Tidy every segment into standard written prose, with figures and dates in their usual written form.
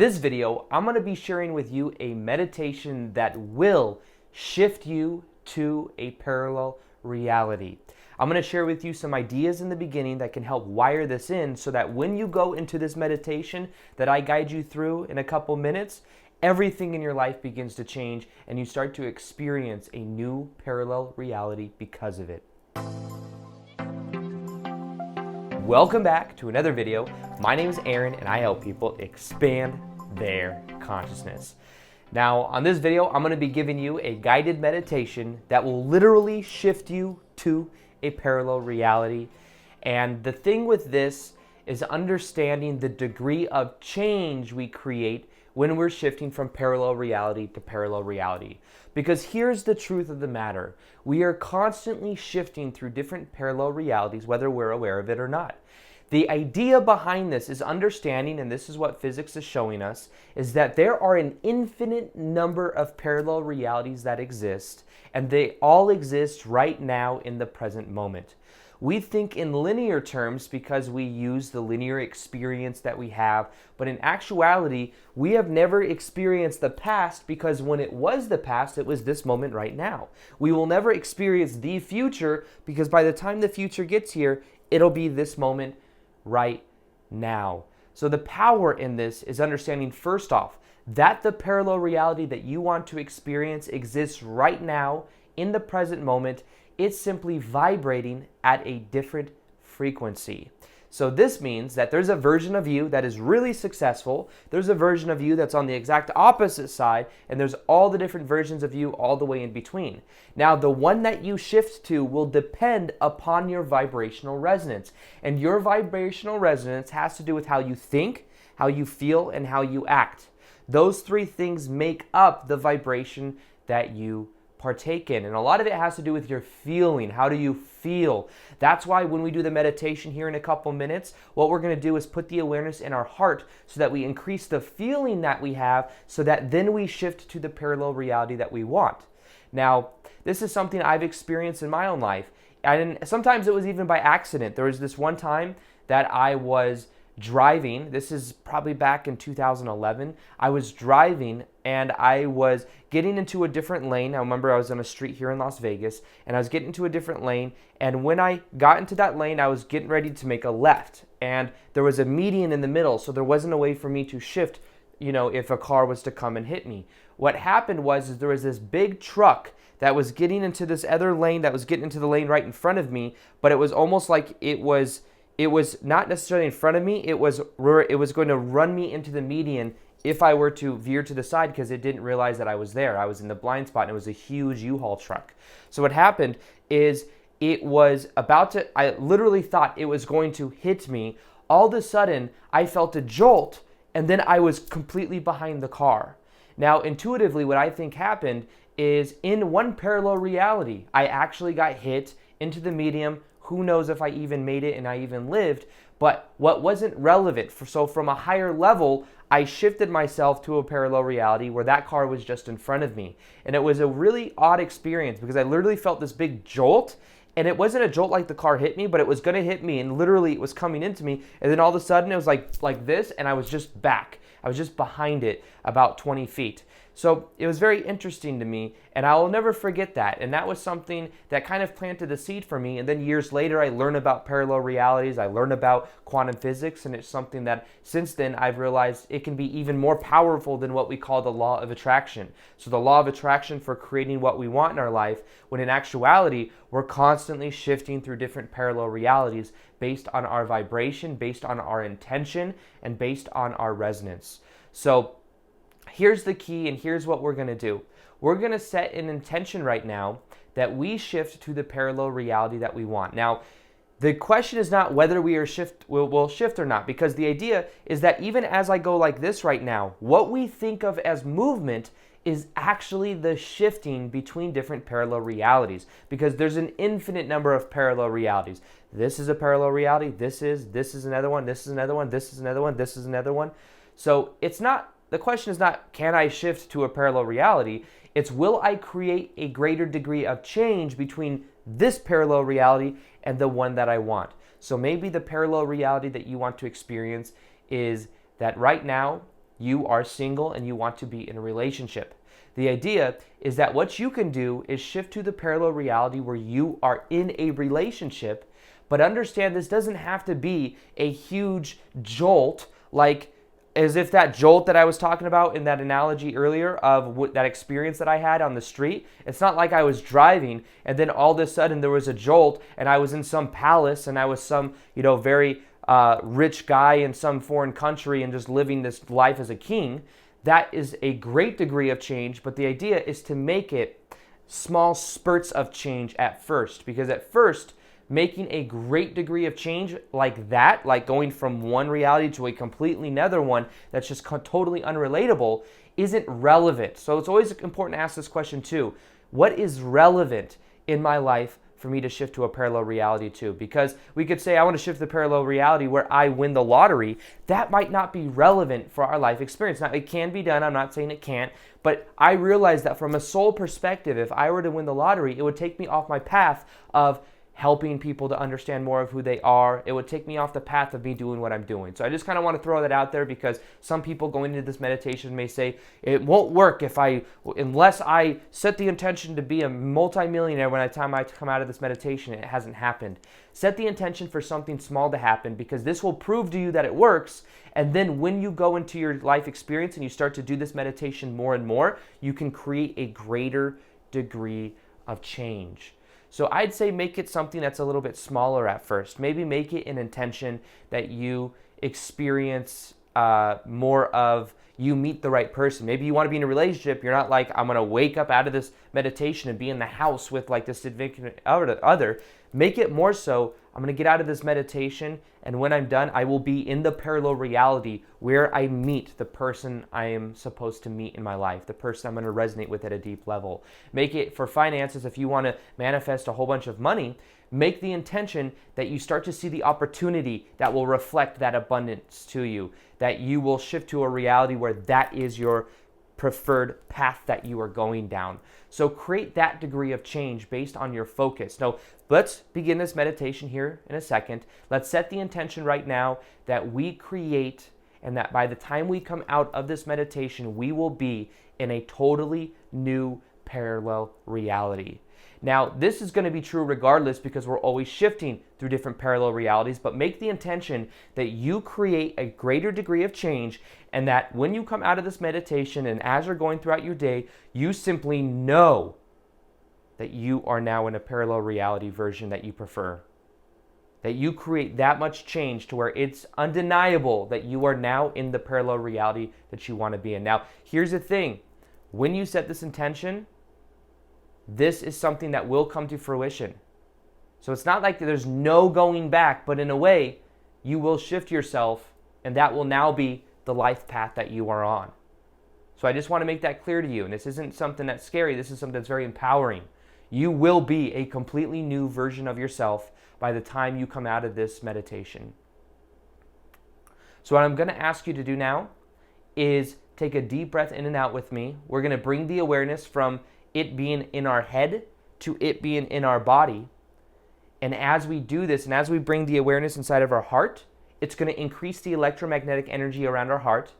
this video, I'm going to be sharing with you a meditation that will shift you to a parallel reality. I'm going to share with you some ideas in the beginning that can help wire this in so that when you go into this meditation that I guide you through in a couple minutes, everything in your life begins to change and you start to experience a new parallel reality because of it. Welcome back to another video. My name is Aaron and I help people expand their consciousness. Now, on this video, I'm going to be giving you a guided meditation that will literally shift you to a parallel reality. And the thing with this is understanding the degree of change we create when we're shifting from parallel reality to parallel reality. Because here's the truth of the matter. We are constantly shifting through different parallel realities, whether we're aware of it or not. The idea behind this is understanding, and this is what physics is showing us, is that there are an infinite number of parallel realities that exist, and they all exist right now in the present moment. We think in linear terms because we use the linear experience that we have, but in actuality, we have never experienced the past because when it was the past, it was this moment right now. We will never experience the future because by the time the future gets here, it'll be this moment right now. So the power in this is understanding, first off, that the parallel reality that you want to experience exists right now in the present moment. It's simply vibrating at a different frequency. So this means that there's a version of you that is really successful, there's a version of you that's on the exact opposite side, and there's all the different versions of you all the way in between. Now, the one that you shift to will depend upon your vibrational resonance. And your vibrational resonance has to do with how you think, how you feel, and how you act. Those three things make up the vibration that you partake in. And a lot of it has to do with your feeling. How do you feel? That's why when we do the meditation here in a couple minutes, what we're going to do is put the awareness in our heart so that we increase the feeling that we have so that then we shift to the parallel reality that we want. Now, this is something I've experienced in my own life. And sometimes it was even by accident. There was this one time that I was driving. This is probably back in 2011. I was driving and I was getting into a different lane. I remember I was on a street here in Las Vegas and I was getting into a different lane. And when I got into that lane, I was getting ready to make a left. And there was a median in the middle, so there wasn't a way for me to shift, if a car was to come and hit me. What happened was there was this big truck that was getting into this other lane that was getting into the lane right in front of me, but it was almost like it was not necessarily in front of me. It was going to run me into the median if I were to veer to the side because it didn't realize that I was there. I was in the blind spot and it was a huge U-Haul truck. So what happened is it was I literally thought it was going to hit me. All of a sudden, I felt a jolt and then I was completely behind the car. Now, intuitively, what I think happened is in one parallel reality, I actually got hit into the median. Who knows if I even made it and I even lived, but what wasn't relevant. So from a higher level, I shifted myself to a parallel reality where that car was just in front of me. And it was a really odd experience because I literally felt this big jolt, and it wasn't a jolt like the car hit me, but it was gonna hit me, and literally it was coming into me, and then all of a sudden it was like this, and I was just back. I was just behind it about 20 feet. So it was very interesting to me, and I will never forget that. And that was something that kind of planted a seed for me. And then years later, I learned about parallel realities. I learned about quantum physics, and it's something that since then I've realized it can be even more powerful than what we call the law of attraction. So the law of attraction for creating what we want in our life, when in actuality, we're constantly shifting through different parallel realities based on our vibration, based on our intention, and based on our resonance. So here's the key, and here's what we're going to do. We're going to set an intention right now that we shift to the parallel reality that we want. Now, the question is not whether we'll shift or not, because the idea is that even as I go like this right now, what we think of as movement is actually the shifting between different parallel realities, because there's an infinite number of parallel realities. This is a parallel reality, this is another one, this is another one, this is another one, this is another one. So the question is not, can I shift to a parallel reality? It's, will I create a greater degree of change between this parallel reality and the one that I want? So maybe the parallel reality that you want to experience is that right now you are single and you want to be in a relationship. The idea is that what you can do is shift to the parallel reality where you are in a relationship, but understand this doesn't have to be a huge jolt, like as if that jolt that I was talking about in that analogy earlier of that experience that I had on the street. It's not like I was driving and then all of a sudden there was a jolt and I was in some palace and I was some, very rich guy in some foreign country and just living this life as a king. That is a great degree of change, but the idea is to make it small spurts of change at first, because at first, making a great degree of change like that, like going from one reality to a completely another one that's just totally unrelatable, isn't relevant. So it's always important to ask this question too. What is relevant in my life for me to shift to a parallel reality to? Because we could say, I want to shift to the parallel reality where I win the lottery. That might not be relevant for our life experience. Now, it can be done. I'm not saying it can't. But I realize that from a soul perspective, if I were to win the lottery, it would take me off my path of helping people to understand more of who they are. It would take me off the path of me doing what I'm doing. So I just kind of want to throw that out there, because some people going into this meditation may say, it won't work unless I set the intention to be a multimillionaire when the time I come out of this meditation. It hasn't happened. Set the intention for something small to happen, because this will prove to you that it works. And then when you go into your life experience and you start to do this meditation more and more, you can create a greater degree of change. So I'd say make it something that's a little bit smaller at first. Maybe make it an intention that you experience more of, you meet the right person. Maybe you want to be in a relationship. You're not like, I'm going to wake up out of this meditation and be in the house with like this significant other. Make it more so, I'm going to get out of this meditation, and when I'm done, I will be in the parallel reality where I meet the person I am supposed to meet in my life, the person I'm going to resonate with at a deep level. Make it for finances. If you want to manifest a whole bunch of money, make the intention that you start to see the opportunity that will reflect that abundance to you, that you will shift to a reality where that is your preferred path that you are going down. So create that degree of change based on your focus. Now, let's begin this meditation here in a second. Let's set the intention right now that we create, and that by the time we come out of this meditation, we will be in a totally new parallel reality. Now, this is going to be true regardless, because we're always shifting through different parallel realities, but make the intention that you create a greater degree of change, and that when you come out of this meditation and as you're going throughout your day, you simply know that you are now in a parallel reality version that you prefer. That you create that much change to where it's undeniable that you are now in the parallel reality that you want to be in. Now, here's the thing. When you set this intention, this is something that will come to fruition. So it's not like there's no going back, but in a way, you will shift yourself, and that will now be the life path that you are on. So I just want to make that clear to you. And this isn't something that's scary. This is something that's very empowering. You will be a completely new version of yourself by the time you come out of this meditation. So what I'm going to ask you to do now is take a deep breath in and out with me. We're going to bring the awareness from it being in our head to it being in our body. And as we do this, and as we bring the awareness inside of our heart, it's going to increase the electromagnetic energy around our heart.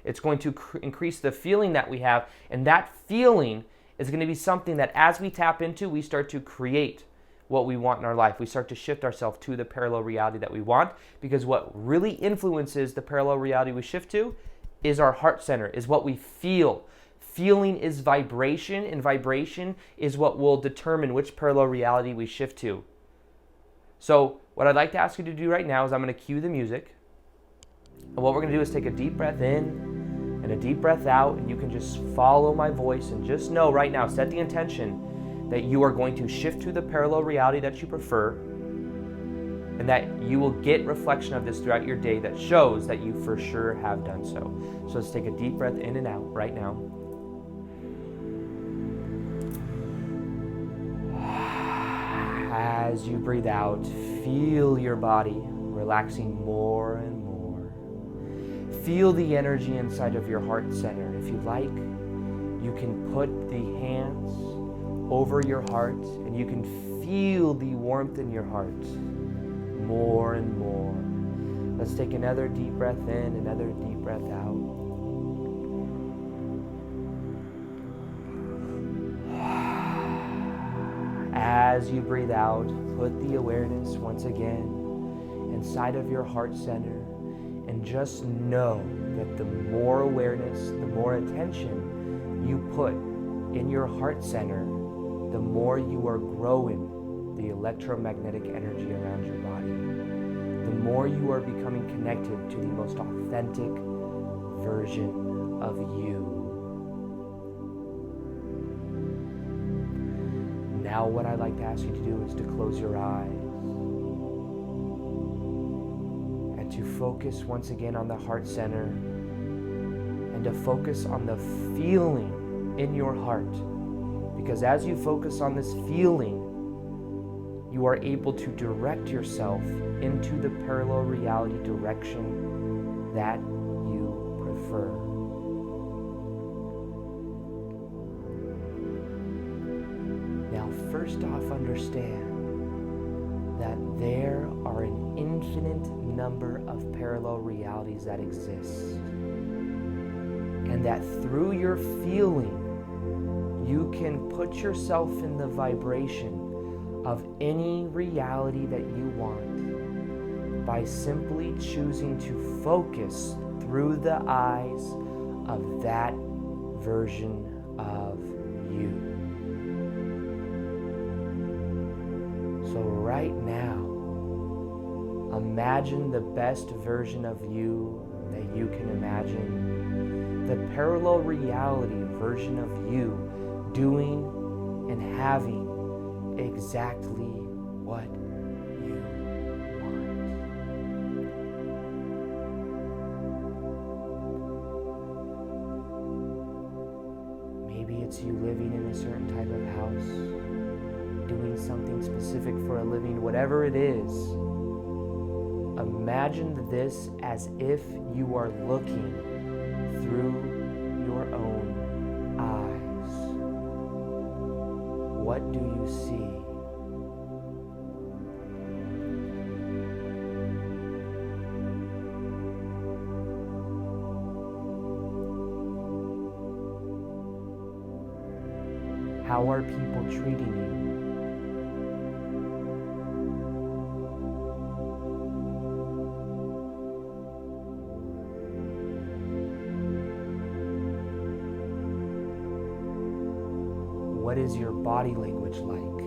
It's going to increase the feeling that we have. And that feeling is going to be something that as we tap into, we start to create what we want in our life. We start to shift ourselves to the parallel reality that we want, because what really influences the parallel reality we shift to is our heart center, is what we feel. Feeling is vibration, and vibration is what will determine which parallel reality we shift to. So what I'd like to ask you to do right now is I'm going to cue the music. And what we're going to do is take a deep breath in and a deep breath out, and you can just follow my voice and just know right now, set the intention that you are going to shift to the parallel reality that you prefer, and that you will get reflection of this throughout your day that shows that you for sure have done so. So let's take a deep breath in and out right now. As you breathe out, feel your body relaxing more and more. Feel the energy inside of your heart center. If you like, you can put the hands over your heart, and you can feel the warmth in your heart more and more. Let's take another deep breath in, another deep breath out. as you breathe out, put the awareness once again inside of your heart center, and just know that the more awareness, the more attention you put in your heart center, the more you are growing the electromagnetic energy around your body. The more you are becoming connected to the most authentic version of you. Now what I'd like to ask you to do is to close your eyes and to focus once again on the heart center and to focus on the feeling in your heart. Because as you focus on this feeling, you are able to direct yourself into the parallel reality direction that you prefer. Now, first off, understand that there are an infinite number of parallel realities that exist, and that through your feeling, you can put yourself in the vibration of any reality that you want by simply choosing to focus through the eyes of that version of you. So right now, imagine the best version of you that you can imagine, the parallel reality version of you doing and having exactly what you want. Maybe it's you living in a certain type of house, doing something specific for a living, whatever it is. Imagine this as if you are looking through your own eyes. What do you see? How are people treating you? What is your body language like?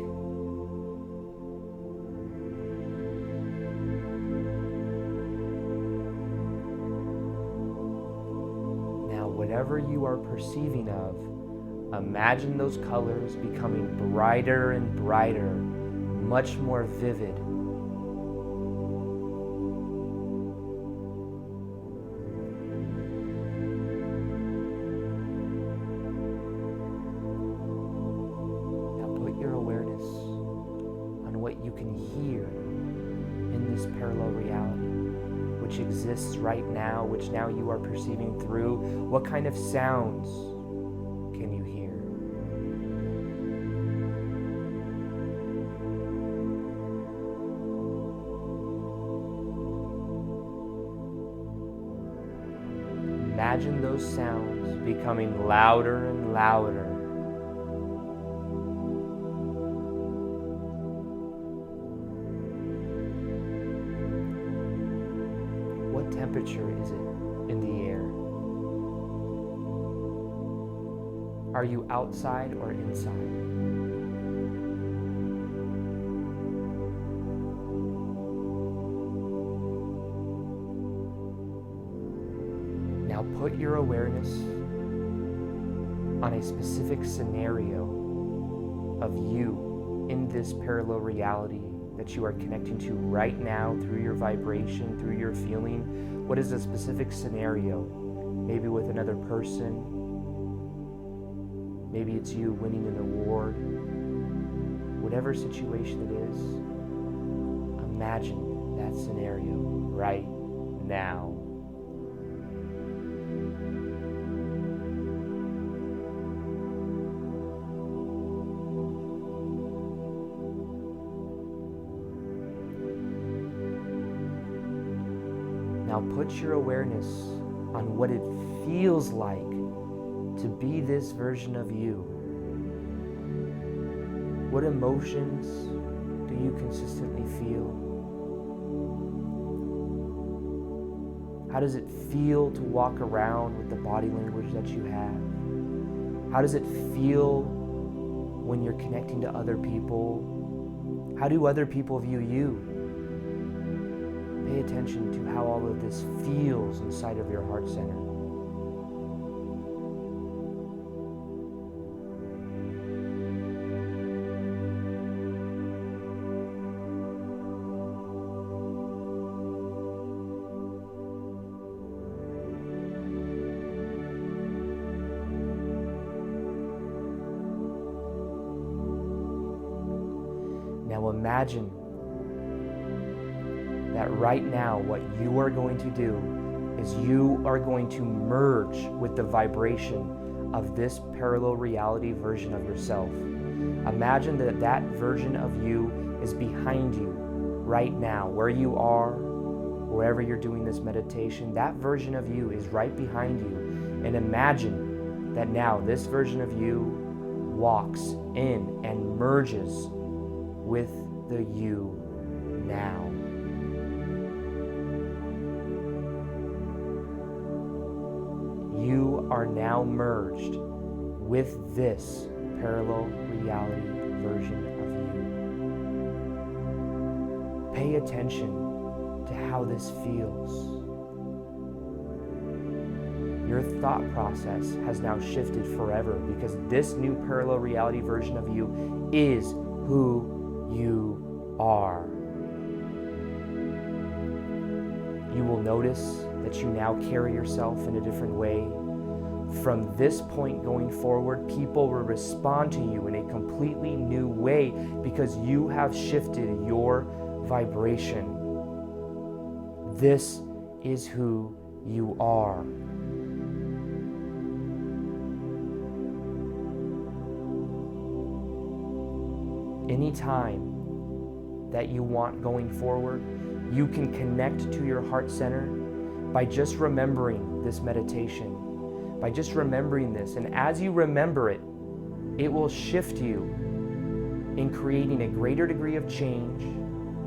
Now, whatever you are perceiving of, imagine those colors becoming brighter and brighter, much more vivid. What you can hear in this parallel reality, which exists right now, which now you are perceiving through. What kind of sounds can you hear? Imagine those sounds becoming louder and louder. What temperature is it in the air? Are you outside or inside? Now put your awareness on a specific scenario of you in this parallel reality that you are connecting to right now through your vibration, through your feeling. What is a specific scenario? Maybe with another person. Maybe it's you winning an award. Whatever situation it is, imagine that scenario right now. Now put your awareness on what it feels like to be this version of you. What emotions do you consistently feel? How does it feel to walk around with the body language that you have? How does it feel when you're connecting to other people? How do other people view you? Pay attention to how all of this feels inside of your heart center. Now imagine that right now what you are going to do is you are going to merge with the vibration of this parallel reality version of yourself. Imagine that that version of you is behind you right now, where you are, wherever you're doing this meditation. That version of you is right behind you. And imagine that now this version of you walks in and merges with the you now. You are now merged with this parallel reality version of you. Pay attention to how this feels. Your thought process has now shifted forever because this new parallel reality version of you is who you are. You will notice that you now carry yourself in a different way. From this point going forward, people will respond to you in a completely new way because you have shifted your vibration. This is who you are. Anytime that you want going forward, you can connect to your heart center by just remembering this meditation, by just remembering this. And as you remember it, it will shift you in creating a greater degree of change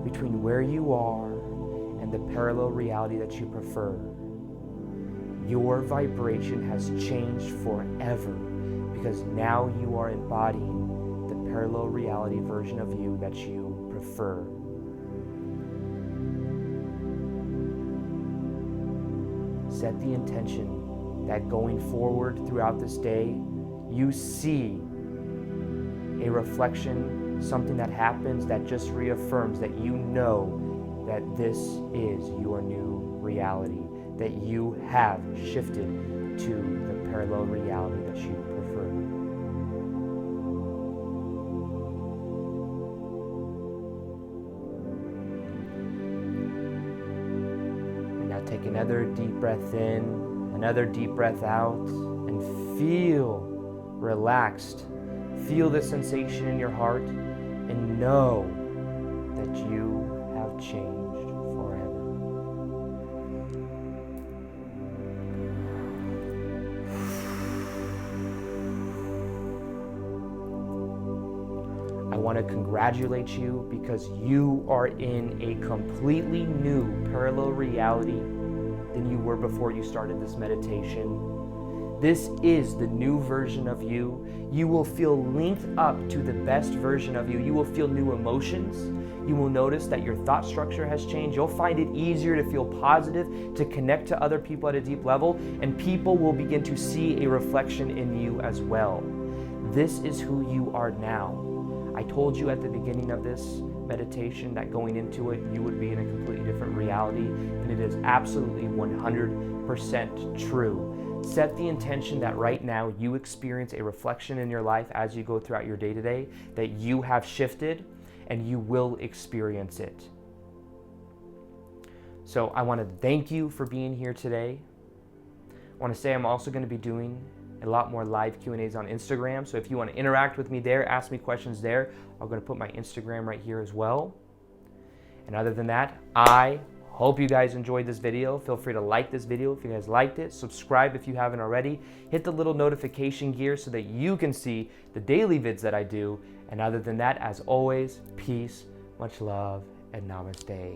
between where you are and the parallel reality that you prefer. Your vibration has changed forever because now you are embodying the parallel reality version of you that you prefer. Set the intention that going forward throughout this day, you see a reflection, something that happens that just reaffirms that you know that this is your new reality, that you have shifted to the parallel reality that you prefer. Take another deep breath in, another deep breath out, and feel relaxed. Feel the sensation in your heart and know that you have changed forever. I want to congratulate you because you are in a completely new parallel reality than you were before you started this meditation. This is the new version of you. You will feel linked up to the best version of you. You will feel new emotions. You will notice that your thought structure has changed. You'll find it easier to feel positive, to connect to other people at a deep level, and people will begin to see a reflection in you as well. This is who you are now. I told you at the beginning of this meditation that going into it, you would be in a completely different reality, and it is absolutely 100% true. Set the intention that right now you experience a reflection in your life as you go throughout your day-to-day, that you have shifted and you will experience it. So I want to thank you for being here today. I want to say I'm also going to be doing a lot more live Q&As on Instagram. So if you want to interact with me there, ask me questions there, I'm going to put my Instagram right here as well. And other than that, I Hope you guys enjoyed this video. Feel free to like this video if you guys liked it. Subscribe if you haven't already. Hit the little notification gear so that you can see the daily vids that I do. And other than that, as always, peace, much love, and namaste.